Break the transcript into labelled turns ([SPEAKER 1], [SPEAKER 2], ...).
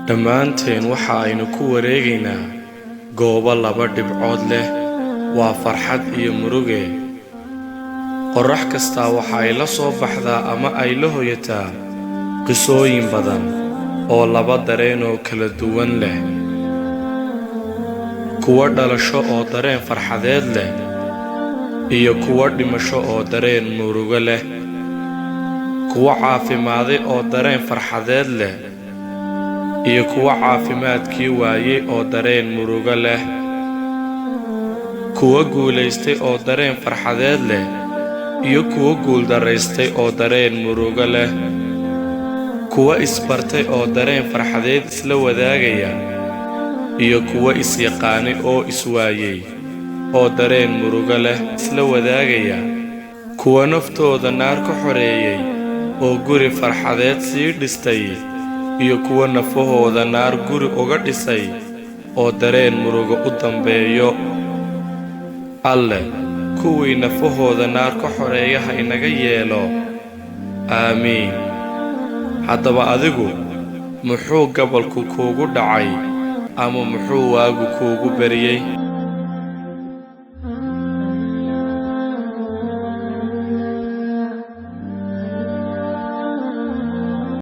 [SPEAKER 1] dhammaanteen waxa aynu ku wareegaynaa goobo laba dhibcood leh waa farxad iyo muruge qorrax kasta waxa ay la soo baxdaa ama ay la hoyataa qisooyin badan oo laba dareen oo kala duwan leh kuwa dhalasho oo dareen farxadeed leh iyo kuwa dhimasho oo dareen murugo leh kuwa caafimaaday oo dareen farxadeed leh iyo kuwa caafimaadkii waayay oo dareen murugo leh kuwa guulaystay oo dareen farxadeed leh iyo kuwa guuldaraystay oo dareen murugo leh kuwa isbartay oo dareen farxadeed isla wadaagaya iyo kuwa isyaqaanay oo iswaayay oo dareen murugo leh isla wadaagaya kuwa naftooda naar ka xoreeyay oo guri farxadeed sii dhistay iyo kuwa nafahooda naar guri uga dhisay oo dareen murugo u dambeeyo alle kuwii nafahooda naar ka xoreeya ha inaga yeelo aamiin haddaba adigu muxuu gabalku kuugu dhacay ama muxuu waagu kuugu beriyey